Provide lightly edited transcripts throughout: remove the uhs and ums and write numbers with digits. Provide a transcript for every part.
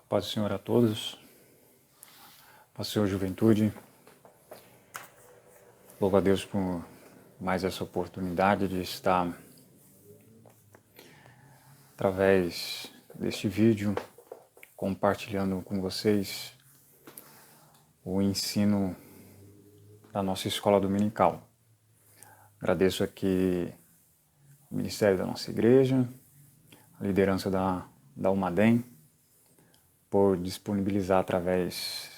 Paz do Senhor a todos, paz do Senhor juventude. Louvo a Deus por mais essa oportunidade de estar através deste vídeo compartilhando com vocês o ensino da nossa escola dominical. Agradeço aqui o ministério da nossa igreja, a liderança da UMADEM, por disponibilizar através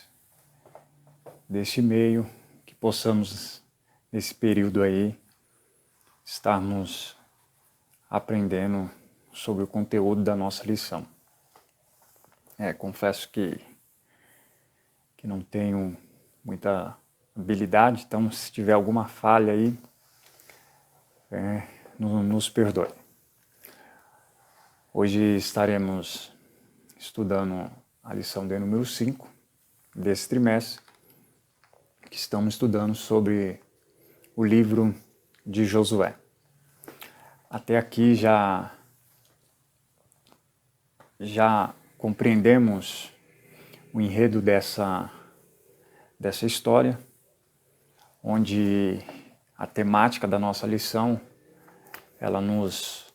deste meio que possamos, nesse período aí, estarmos aprendendo sobre o conteúdo da nossa lição. Confesso que não tenho muita habilidade, então se tiver alguma falha aí, nos perdoe. Hoje estaremos estudando a lição de número 5 desse trimestre, que estamos estudando sobre o livro de Josué. Até aqui já compreendemos o enredo dessa história, onde a temática da nossa lição ela nos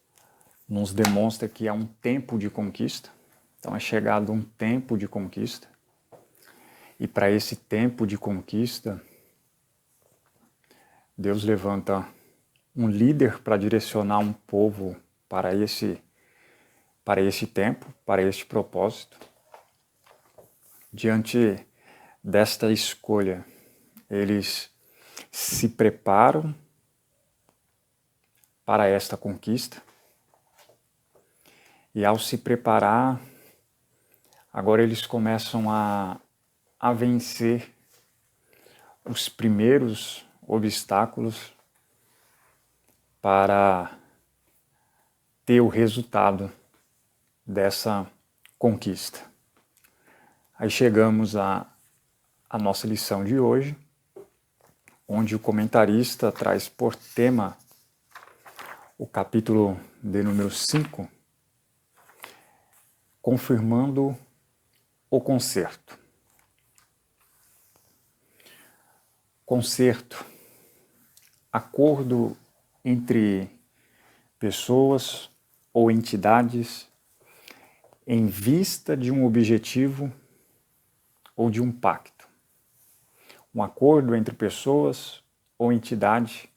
demonstra que há um tempo de conquista. Então é chegado um tempo de conquista, e para esse tempo de conquista, Deus levanta um líder para direcionar um povo para esse tempo, para este propósito. Diante desta escolha, eles se preparam para esta conquista, e ao se preparar, agora eles começam a vencer os primeiros obstáculos para ter o resultado dessa conquista. Aí chegamos à nossa lição de hoje, onde o comentarista traz por tema o capítulo de número 5, confirmando o conserto. Conserto, acordo entre pessoas ou entidades em vista de um objetivo ou de um pacto. Um acordo entre pessoas ou entidade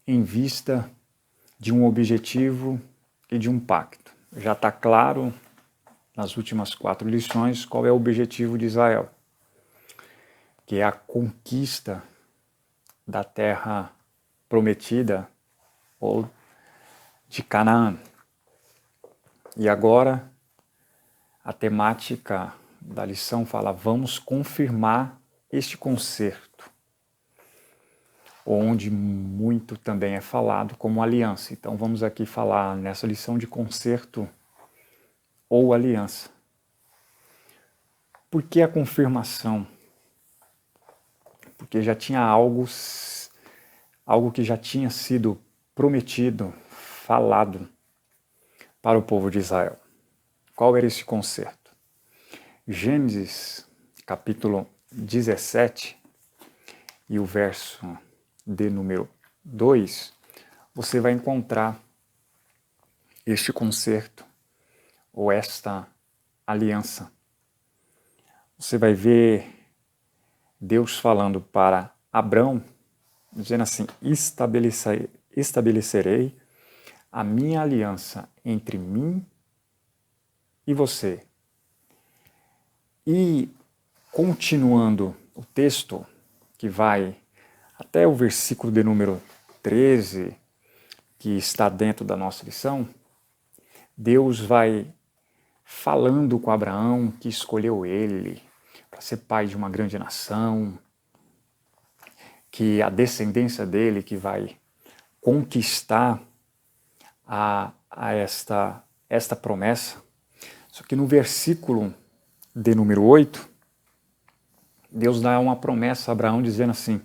em vista de um objetivo e de um pacto. Já está claro nas últimas 4 lições qual é o objetivo de Israel, que é a conquista da terra prometida ou de Canaã. E agora a temática da lição fala: vamos confirmar este concerto, onde muito também é falado como aliança. Então vamos aqui falar nessa lição de concerto ou aliança. Por que a confirmação? Porque já tinha algo que já tinha sido prometido, falado para o povo de Israel. Qual era esse concerto? Gênesis, capítulo 17, e o verso de número 2, você vai encontrar este concerto, ou esta aliança. Você vai ver Deus falando para Abrão, dizendo assim: estabelecerei a minha aliança entre mim e você. E continuando o texto, que vai até o versículo de número 13, que está dentro da nossa lição, Deus vai falando com Abraão que escolheu ele para ser pai de uma grande nação, que a descendência dele que vai conquistar esta promessa. Só que no versículo de número 8, Deus dá uma promessa a Abraão dizendo assim: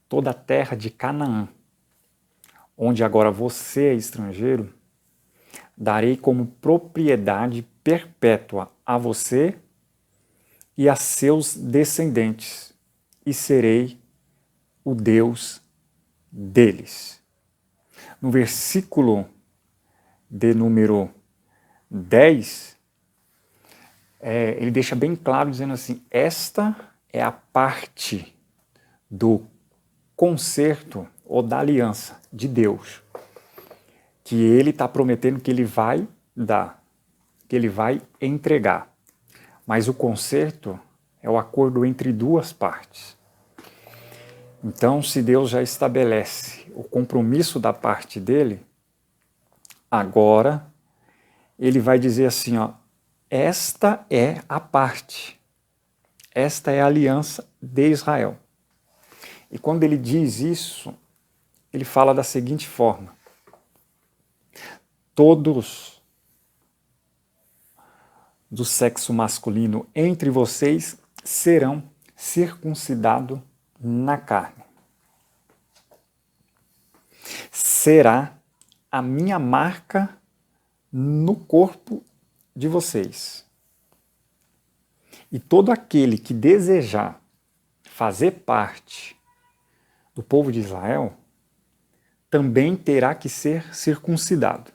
toda a terra de Canaã, onde agora você é estrangeiro, darei como propriedade perpétua a você e a seus descendentes, e serei o Deus deles. No versículo de número 10, ele deixa bem claro, dizendo assim: esta é a parte do concerto ou da aliança de Deus, que ele está prometendo que ele vai dar, que ele vai entregar. Mas o concerto é o acordo entre duas partes. Então, se Deus já estabelece o compromisso da parte dele, agora ele vai dizer assim, ó, esta é a parte, esta é a aliança de Israel. E quando ele diz isso, ele fala da seguinte forma: todos do sexo masculino entre vocês serão circuncidados na carne. Será a minha marca no corpo de vocês. E todo aquele que desejar fazer parte do povo de Israel também terá que ser circuncidado.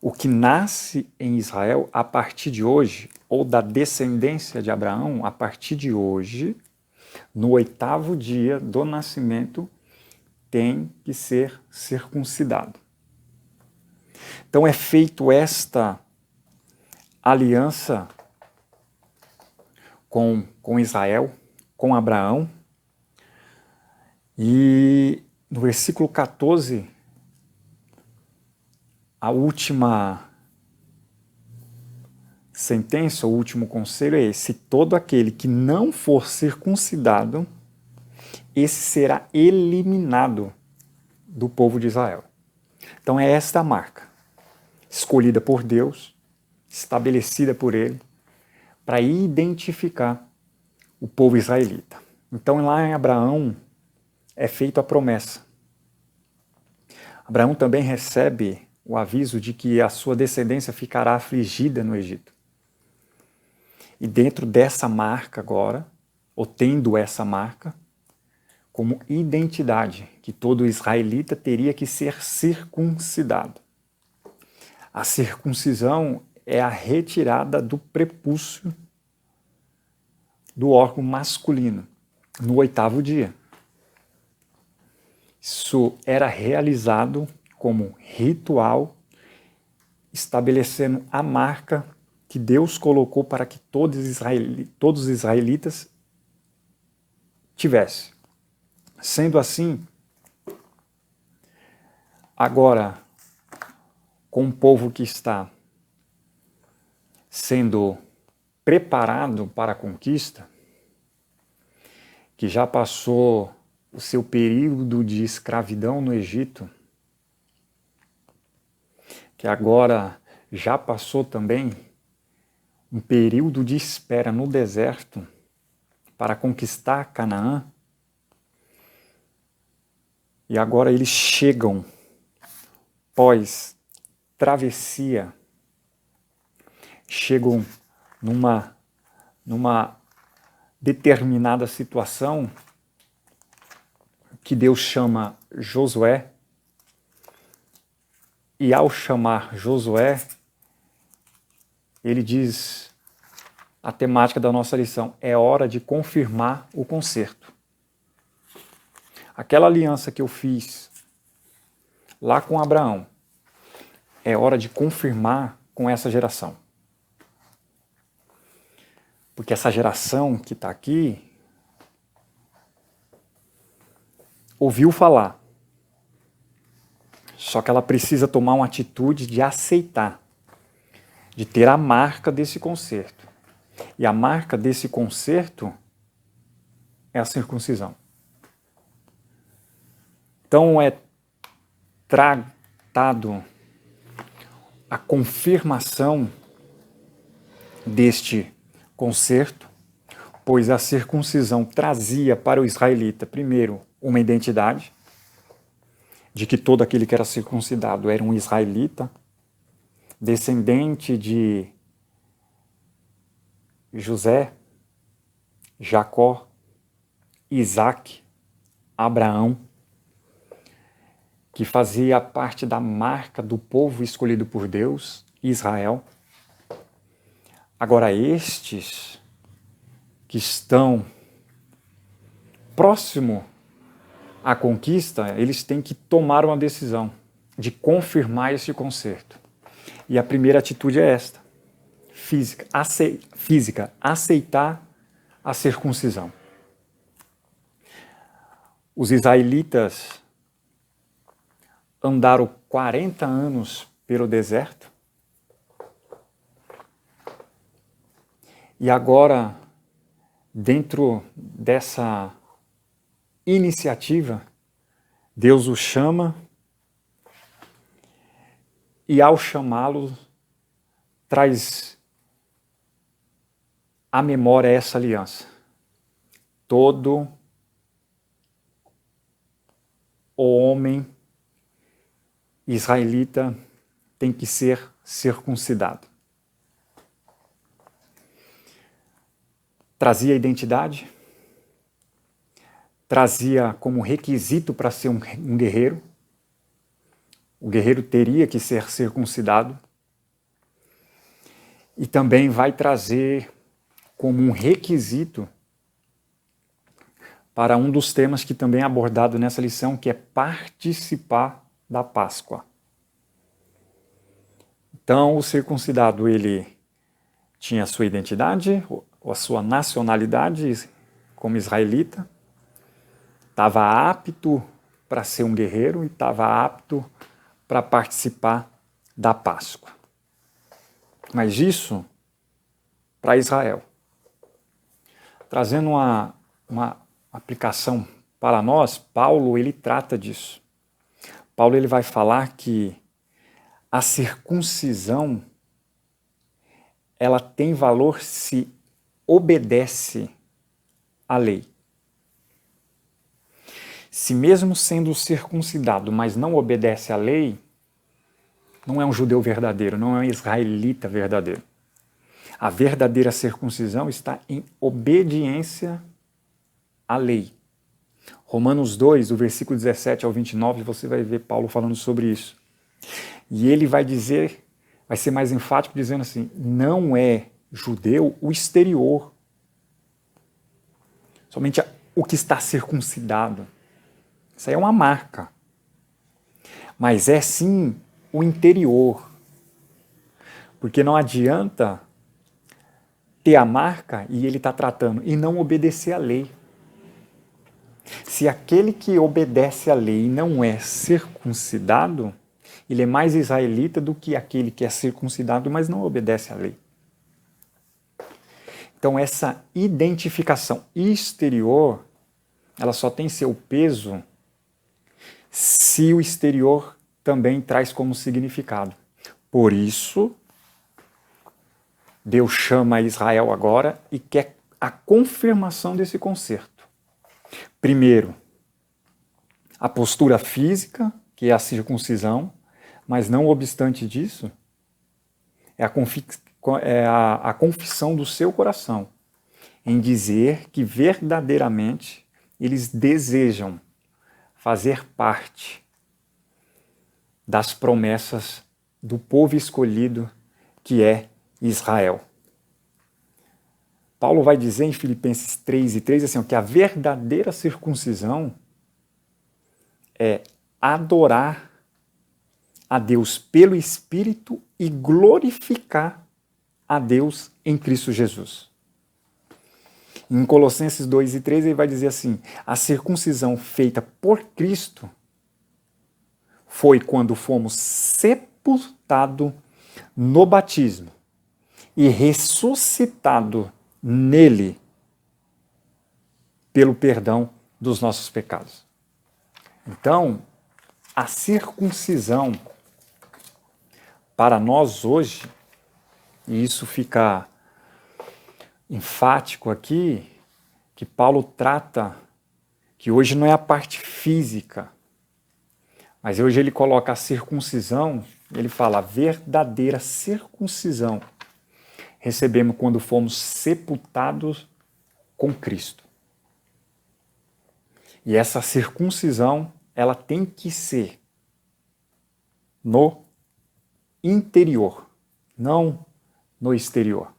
O que nasce em Israel a partir de hoje, ou da descendência de Abraão, a partir de hoje, no 8º dia do nascimento, tem que ser circuncidado. Então é feito esta aliança com Israel, com Abraão, e no versículo 14, a última sentença, o último conselho é esse: todo aquele que não for circuncidado, esse será eliminado do povo de Israel. Então é esta a marca, escolhida por Deus, estabelecida por ele, para identificar o povo israelita. Então lá em Abraão é feita a promessa. Abraão também recebe o aviso de que a sua descendência ficará afligida no Egito. E dentro dessa marca agora, ou tendo essa marca, como identidade, que todo israelita teria que ser circuncidado. A circuncisão é a retirada do prepúcio do órgão masculino no 8º dia. Isso era realizado como ritual, estabelecendo a marca que Deus colocou para que todos os israelitas tivessem. Sendo assim, agora, com o povo que está sendo preparado para a conquista, que já passou o seu período de escravidão no Egito, que agora já passou também um período de espera no deserto para conquistar Canaã, e agora eles chegam pós travessia, chegam numa determinada situação que Deus chama Josué, e ao chamar Josué, ele diz a temática da nossa lição: é hora de confirmar o concerto. Aquela aliança que eu fiz lá com Abraão, é hora de confirmar com essa geração. Porque essa geração que está aqui ouviu falar, só que ela precisa tomar uma atitude de aceitar, de ter a marca desse concerto. E a marca desse concerto é a circuncisão. Então é tratado a confirmação deste concerto, pois a circuncisão trazia para o israelita, primeiro, uma identidade, de que todo aquele que era circuncidado era um israelita, descendente de José, Jacó, Isaac, Abraão, que fazia parte da marca do povo escolhido por Deus, Israel. Agora estes que estão próximo à conquista, eles têm que tomar uma decisão de confirmar esse concerto. E a primeira atitude é esta, física, aceitar a circuncisão. Os israelitas andaram 40 anos pelo deserto e agora, dentro dessa iniciativa, Deus os chama e, ao chamá-lo, traz à memória essa aliança. Todo o homem israelita tem que ser circuncidado. Trazia identidade, trazia como requisito para ser um guerreiro. O guerreiro teria que ser circuncidado. E também vai trazer como um requisito para um dos temas que também é abordado nessa lição, que é participar da Páscoa. Então, o circuncidado, ele tinha a sua identidade, a sua nacionalidade como israelita, estava apto para ser um guerreiro e estava apto para participar da Páscoa. Mas isso para Israel. Trazendo uma aplicação para nós, Paulo ele trata disso. Paulo ele vai falar que a circuncisão ela tem valor se obedece à lei. Se mesmo sendo circuncidado, mas não obedece à lei, não é um judeu verdadeiro, não é um israelita verdadeiro. A verdadeira circuncisão está em obediência à lei. Romanos 2, do versículo 17 ao 29, você vai ver Paulo falando sobre isso. E ele vai dizer, vai ser mais enfático dizendo assim, não é judeu o exterior, somente o que está circuncidado. Isso aí é uma marca. Mas é sim o interior. Porque não adianta ter a marca e ele está tratando e não obedecer à lei. Se aquele que obedece à lei não é circuncidado, ele é mais israelita do que aquele que é circuncidado, mas não obedece à lei. Então essa identificação exterior, ela só tem seu peso se o exterior também traz como significado. Por isso, Deus chama Israel agora e quer a confirmação desse concerto. Primeiro, a postura física, que é a circuncisão, mas não obstante disso, é a confissão do seu coração em dizer que verdadeiramente eles desejam fazer parte das promessas do povo escolhido que é Israel. Paulo vai dizer em Filipenses 3:3 assim, que a verdadeira circuncisão é adorar a Deus pelo Espírito e glorificar a Deus em Cristo Jesus. Em Colossenses 2:3 ele vai dizer assim, a circuncisão feita por Cristo foi quando fomos sepultados no batismo e ressuscitado nele pelo perdão dos nossos pecados. Então, a circuncisão para nós hoje, e isso fica enfático aqui, que Paulo trata que hoje não é a parte física, mas hoje ele coloca a circuncisão, ele fala a verdadeira circuncisão recebemos quando fomos sepultados com Cristo. E essa circuncisão, ela tem que ser no interior, não no exterior.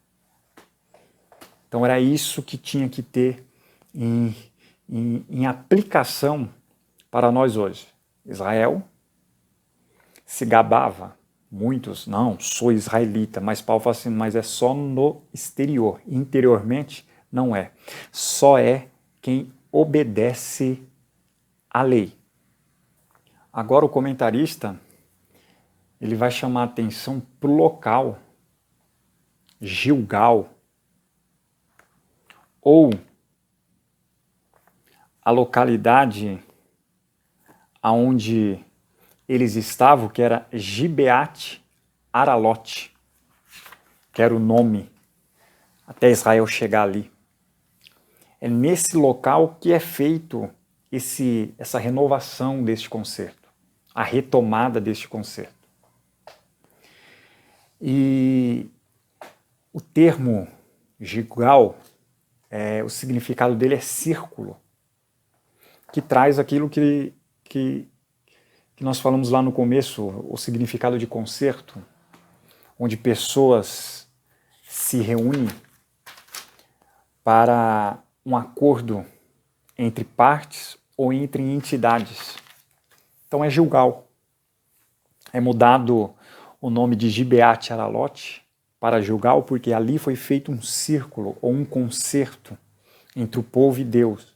Então era isso que tinha que ter em aplicação para nós hoje. Israel se gabava, muitos, não, sou israelita, mas Paulo fala assim, mas é só no exterior, interiormente não é. Só é quem obedece à lei. Agora o comentarista, ele vai chamar a atenção para o local, Gilgal, ou a localidade aonde eles estavam, que era Gibeat Aralote, que era o nome até Israel chegar ali. É nesse local que é feito essa renovação deste concerto, a retomada deste concerto. E o termo Gilgal, o significado dele é círculo, que traz aquilo que nós falamos lá no começo, o significado de concerto, onde pessoas se reúnem para um acordo entre partes ou entre entidades. Então é Gilgal. É mudado o nome de Gibeat Aralote para Gilgal, porque ali foi feito um círculo ou um concerto entre o povo e Deus.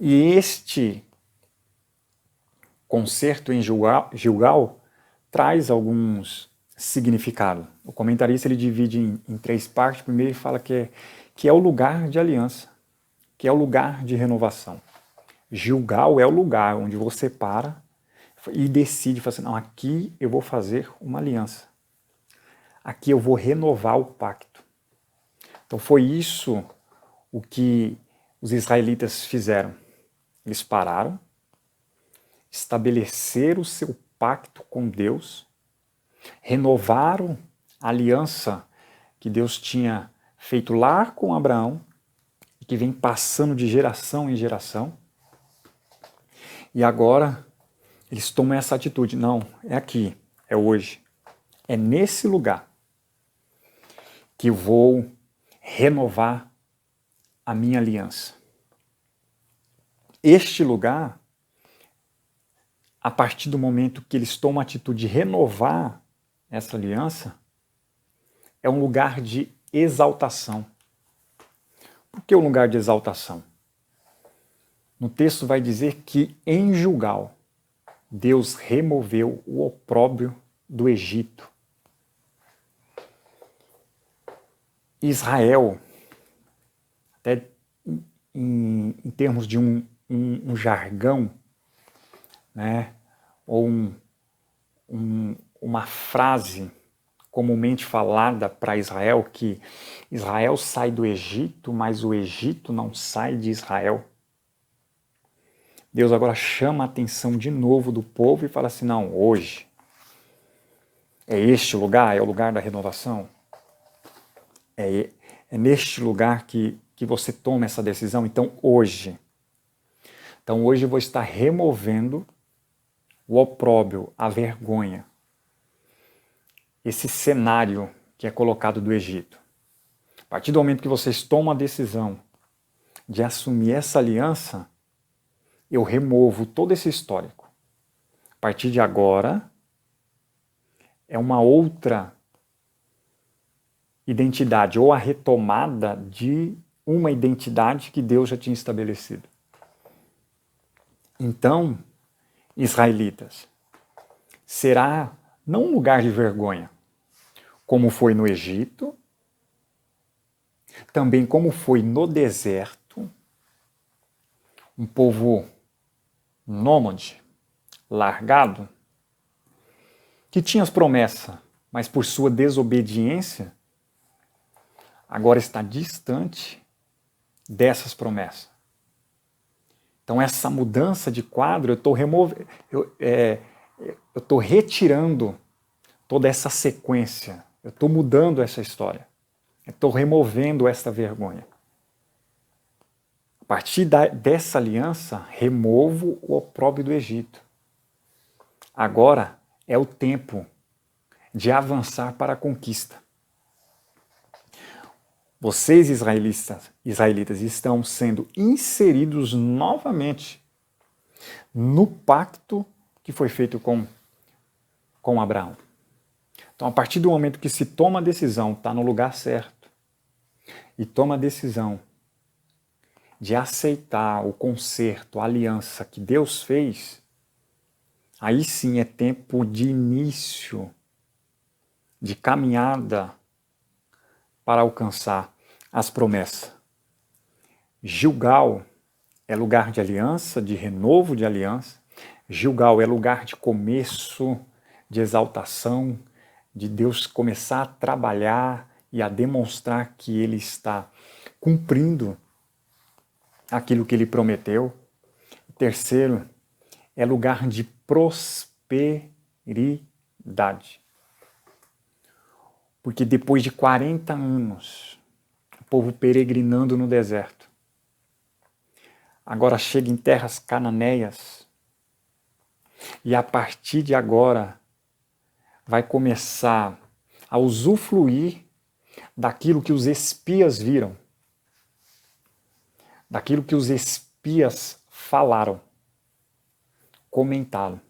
E este concerto em Gilgal traz alguns significados. O comentarista ele divide em 3 partes. Primeiro ele fala que é o lugar de aliança, que é o lugar de renovação. Gilgal é o lugar onde você para e decide, fala assim, não, aqui eu vou fazer uma aliança. Aqui eu vou renovar o pacto. Então foi isso o que os israelitas fizeram. Eles pararam, estabeleceram o seu pacto com Deus, renovaram a aliança que Deus tinha feito lá com Abraão e que vem passando de geração em geração. E agora eles tomam essa atitude. Não, é aqui, é hoje. É nesse lugar que eu vou renovar a minha aliança. Este lugar, a partir do momento que eles tomam a atitude de renovar essa aliança, é um lugar de exaltação. Por que um lugar de exaltação? No texto vai dizer que em Gilgal, Deus removeu o opróbrio do Egito. Israel, até em termos de um jargão, né, ou uma frase comumente falada para Israel, que Israel sai do Egito, mas o Egito não sai de Israel. Deus agora chama a atenção de novo do povo e fala assim, não, hoje é este lugar, é o lugar da renovação. É neste lugar que você toma essa decisão. Então hoje eu vou estar removendo o opróbrio, a vergonha, esse cenário que é colocado do Egito. A partir do momento que vocês tomam a decisão de assumir essa aliança, eu removo todo esse histórico. A partir de agora, é uma outra identidade, ou a retomada de uma identidade que Deus já tinha estabelecido. Então, israelitas, será não um lugar de vergonha, como foi no Egito, também como foi no deserto, um povo nômade, largado, que tinha as promessas, mas por sua desobediência, agora está distante dessas promessas. Então essa mudança de quadro, eu estou retirando toda essa sequência Eu estou mudando essa história. Eu estou removendo esta vergonha. A partir dessa aliança, removo o opróbrio do Egito. Agora é o tempo de avançar para a conquista. Vocês, israelitas, estão sendo inseridos novamente no pacto que foi feito com Abraão. Então, a partir do momento que se toma a decisão, está no lugar certo, e toma a decisão de aceitar o concerto, a aliança que Deus fez, aí sim é tempo de início, de caminhada para alcançar as promessas. Gilgal é lugar de aliança, de renovo de aliança. Gilgal é lugar de começo, de exaltação, de Deus começar a trabalhar e a demonstrar que Ele está cumprindo aquilo que Ele prometeu. Terceiro, é lugar de prosperidade. Porque depois de 40 anos, o povo peregrinando no deserto, agora chega em terras cananeias, e a partir de agora vai começar a usufruir daquilo que os espias viram, daquilo que os espias falaram, comentaram.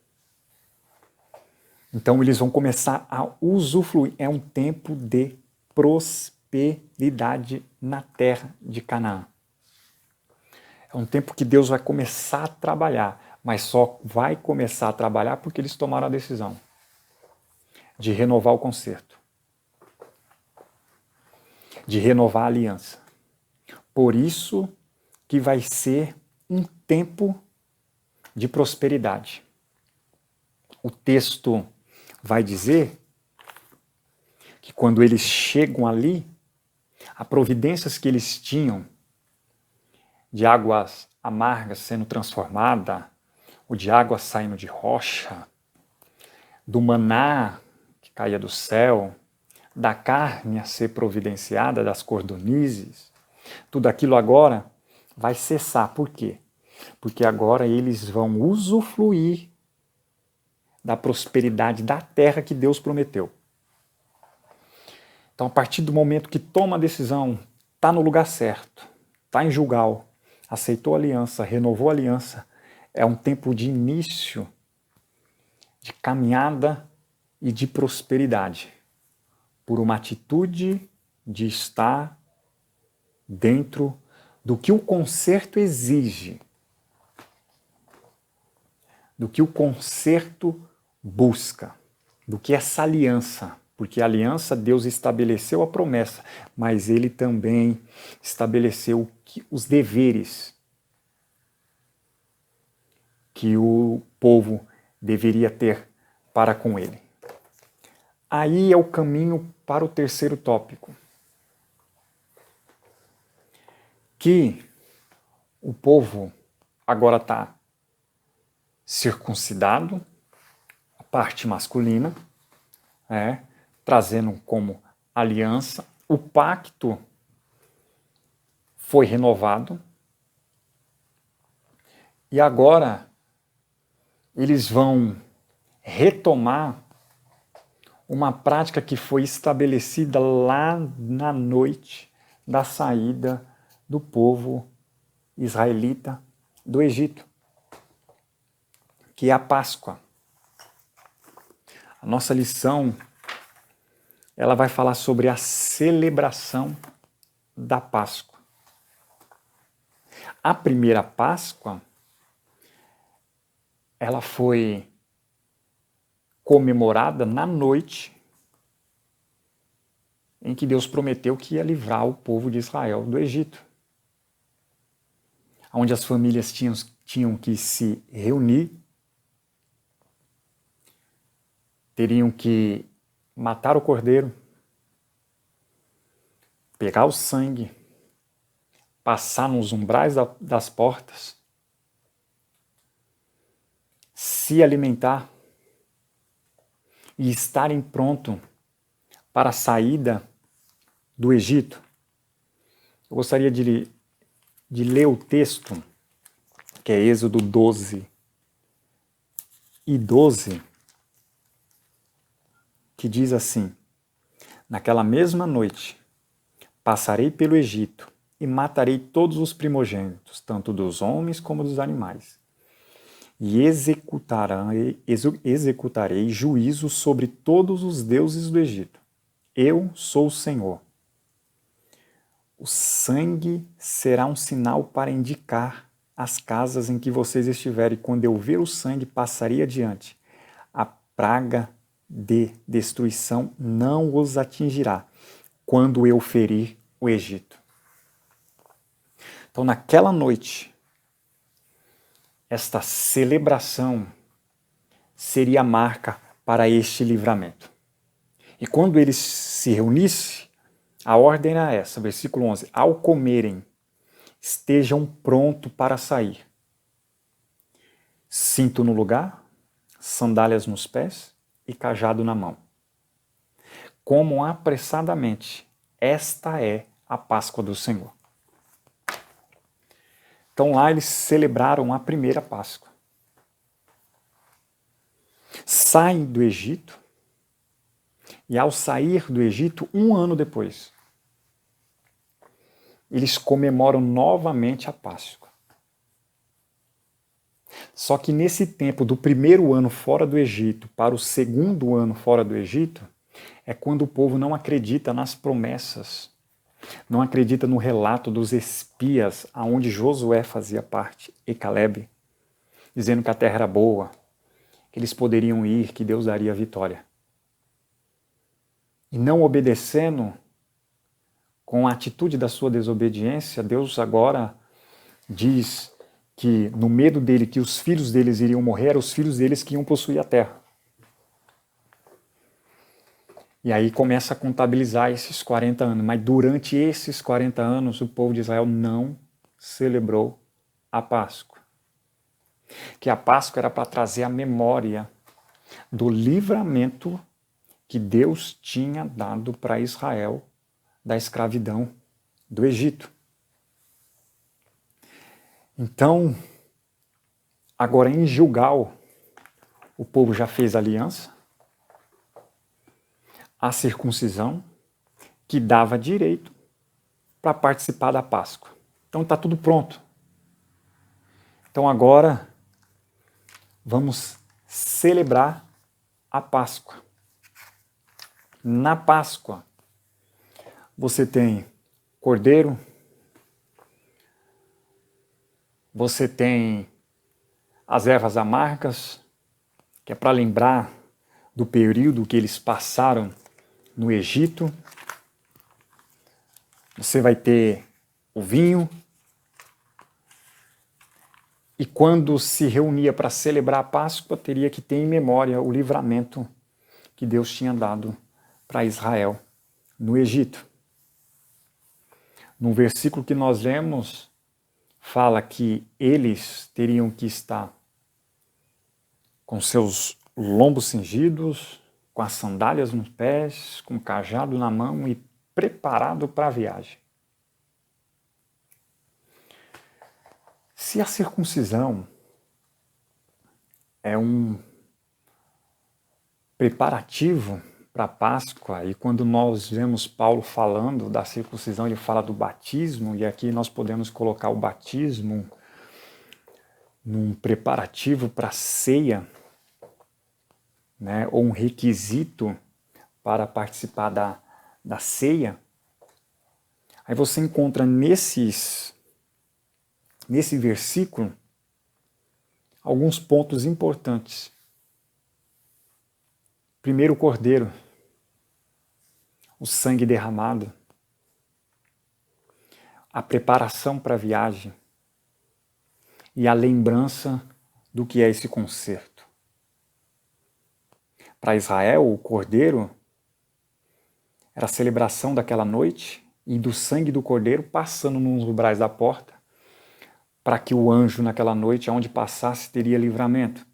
Então eles vão começar a usufruir. É um tempo de prosperidade na terra de Canaã. É um tempo que Deus vai começar a trabalhar, mas só vai começar a trabalhar porque eles tomaram a decisão de renovar o concerto, de renovar a aliança. Por isso que vai ser um tempo de prosperidade. O texto vai dizer que quando eles chegam ali, as providências que eles tinham de águas amargas sendo transformada, ou de água saindo de rocha, do maná que caía do céu, da carne a ser providenciada, das cordonizes, tudo aquilo agora vai cessar. Por quê? Porque agora eles vão usufruir da prosperidade da terra que Deus prometeu. Então, a partir do momento que toma a decisão, está no lugar certo, está em Gilgal, aceitou a aliança, renovou a aliança, é um tempo de início, de caminhada e de prosperidade, por uma atitude de estar dentro do que o concerto exige, do que o concerto busca, do que essa aliança, porque a aliança Deus estabeleceu a promessa, mas Ele também estabeleceu os deveres que o povo deveria ter para com Ele. Aí é o caminho para o terceiro tópico, que o povo agora está circuncidado, a parte masculina, trazendo como aliança. O pacto foi renovado e agora eles vão retomar uma prática que foi estabelecida lá na noite da saída do povo israelita do Egito, que é a Páscoa. A nossa lição, ela vai falar sobre a celebração da Páscoa. A primeira Páscoa, ela foi comemorada na noite em que Deus prometeu que ia livrar o povo de Israel do Egito, onde as famílias tinham que se reunir, teriam que matar o cordeiro, pegar o sangue, passar nos umbrais das portas, se alimentar e estarem prontos para a saída do Egito. Eu gostaria de ler o texto, que é Êxodo 12 e 12, que diz assim: naquela mesma noite passarei pelo Egito e matarei todos os primogênitos, tanto dos homens como dos animais. E executarei juízo sobre todos os deuses do Egito. Eu sou o Senhor. O sangue será um sinal para indicar as casas em que vocês estiverem. Quando eu ver o sangue, passarei adiante. A praga de destruição não os atingirá, quando eu ferir o Egito. Então, naquela noite, esta celebração seria a marca para este livramento. E quando eles se reunissem, a ordem era essa, versículo 11: ao comerem, estejam prontos para sair. Cinto no lugar, sandálias nos pés e cajado na mão. Comam apressadamente, esta é a Páscoa do Senhor. Então lá eles celebraram a primeira Páscoa. Saem do Egito, e ao sair do Egito, 1 ano depois, eles comemoram novamente a Páscoa. Só que nesse tempo do primeiro ano fora do Egito para o segundo ano fora do Egito, é quando o povo não acredita nas promessas, não acredita no relato dos espias aonde Josué fazia parte e Caleb, dizendo que a terra era boa, que eles poderiam ir, que Deus daria a vitória. E não obedecendo, com a atitude da sua desobediência, Deus agora diz que no medo dele, que os filhos deles iriam morrer, eram os filhos deles que iam possuir a terra. E aí começa a contabilizar esses 40 anos. Mas durante esses 40 anos, o povo de Israel não celebrou a Páscoa. Que a Páscoa era para trazer a memória do livramento que Deus tinha dado para Israel da escravidão do Egito. Então, agora em Gilgal, o povo já fez aliança, a circuncisão, que dava direito para participar da Páscoa. Então está tudo pronto. Então agora vamos celebrar a Páscoa. Na Páscoa, você tem cordeiro, você tem as ervas amargas, que é para lembrar do período que eles passaram no Egito. Você vai ter o vinho. E quando se reunia para celebrar a Páscoa, teria que ter em memória o livramento que Deus tinha dado para Israel no Egito. No versículo que nós lemos, fala que eles teriam que estar com seus lombos cingidos, com as sandálias nos pés, com o cajado na mão e preparado para a viagem. Se a circuncisão é um preparativo para a Páscoa, e quando nós vemos Paulo falando da circuncisão, ele fala do batismo, e aqui nós podemos colocar o batismo num preparativo para a ceia, né, ou um requisito para participar da ceia. Aí você encontra nesse versículo alguns pontos importantes. Primeiro, o cordeiro, o sangue derramado, a preparação para a viagem e a lembrança do que é esse concerto. Para Israel, o cordeiro era a celebração daquela noite e do sangue do cordeiro passando nos umbrais da porta, para que o anjo naquela noite, aonde passasse, teria livramento.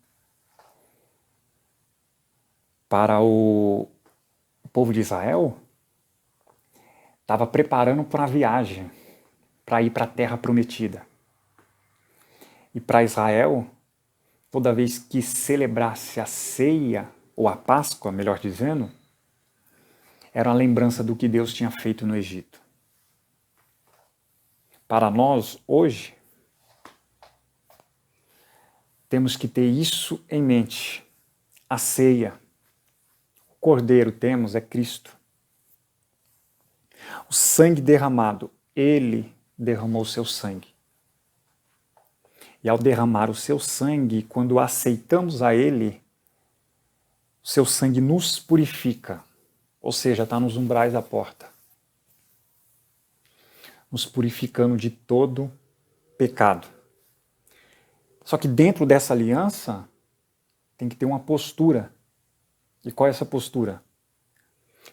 Para o O povo de Israel estava preparando para a viagem, para ir para a terra prometida. E para Israel, toda vez que celebrasse a ceia, ou a Páscoa, melhor dizendo, era uma lembrança do que Deus tinha feito no Egito. Para nós, hoje, temos que ter isso em mente. A ceia, o cordeiro temos é Cristo. O sangue derramado, Ele derramou o seu sangue. E ao derramar o seu sangue, quando aceitamos a Ele, o seu sangue nos purifica, ou seja, está nos umbrais da porta, nos purificando de todo pecado. Só que dentro dessa aliança tem que ter uma postura. E qual é essa postura?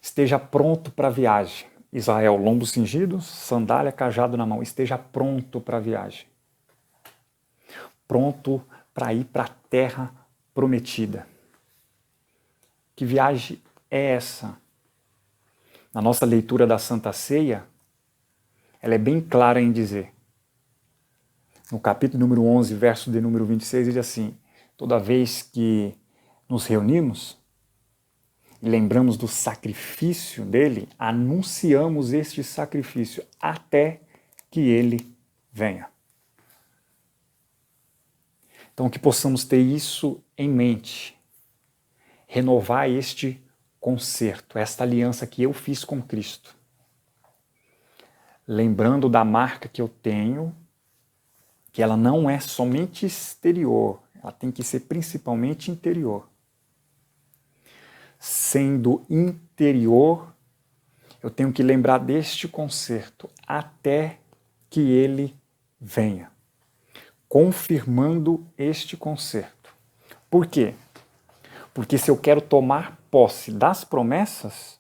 Esteja pronto para a viagem. Israel, lombo cingido, sandália, cajado na mão. Esteja pronto para a viagem. Pronto para ir para a terra prometida. Que viagem é essa? Na nossa leitura da Santa Ceia, ela é bem clara em dizer. No capítulo número 11, verso de número 26, diz assim: toda vez que nos reunimos e lembramos do sacrifício dele, anunciamos este sacrifício até que ele venha. Então, que possamos ter isso em mente, renovar este concerto, esta aliança que eu fiz com Cristo, lembrando da marca que eu tenho, que ela não é somente exterior, ela tem que ser principalmente interior. Sendo interior, eu tenho que lembrar deste concerto até que ele venha, confirmando este concerto. Por quê? Porque se eu quero tomar posse das promessas,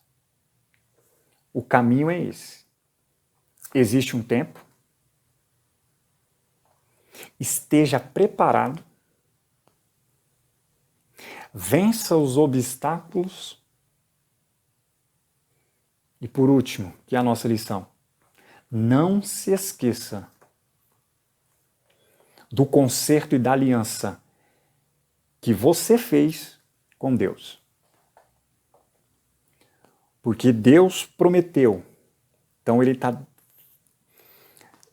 o caminho é esse. Existe um tempo, esteja preparado, vença os obstáculos e, por último, que é a nossa lição, não se esqueça do concerto e da aliança que você fez com Deus. Porque Deus prometeu, então Ele está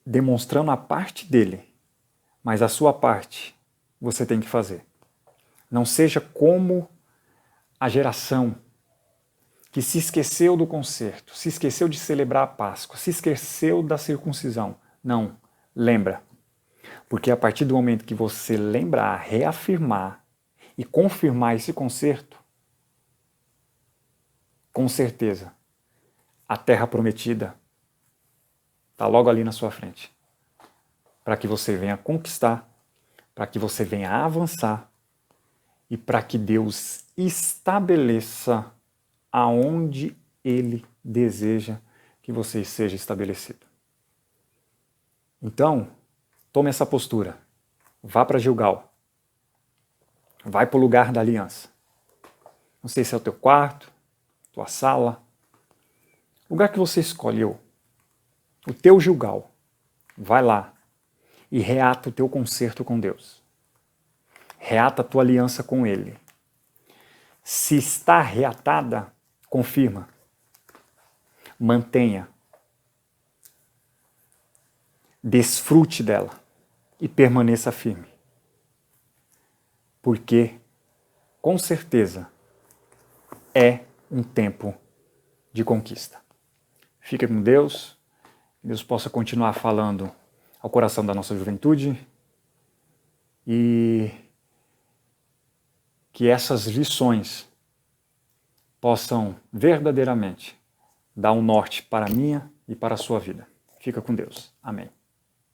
demonstrando a parte dele, mas a sua parte você tem que fazer. Não seja como a geração que se esqueceu do concerto, se esqueceu de celebrar a Páscoa, se esqueceu da circuncisão. Não, lembra. Porque a partir do momento que você lembrar, reafirmar e confirmar esse concerto, com certeza, a terra prometida está logo ali na sua frente. Para que você venha conquistar, para que você venha avançar e para que Deus estabeleça aonde Ele deseja que você seja estabelecido. Então, tome essa postura. Vá para Gilgal. Vai para o lugar da aliança. Não sei se é o teu quarto, tua sala, lugar que você escolheu. O teu Gilgal. Vai lá e reata o teu concerto com Deus. Reata a tua aliança com Ele. Se está reatada, confirma. Mantenha. Desfrute dela e permaneça firme. Porque, com certeza, é um tempo de conquista. Fica com Deus, que Deus possa continuar falando ao coração da nossa juventude e que essas lições possam verdadeiramente dar um norte para a minha e para a sua vida. Fica com Deus. Amém.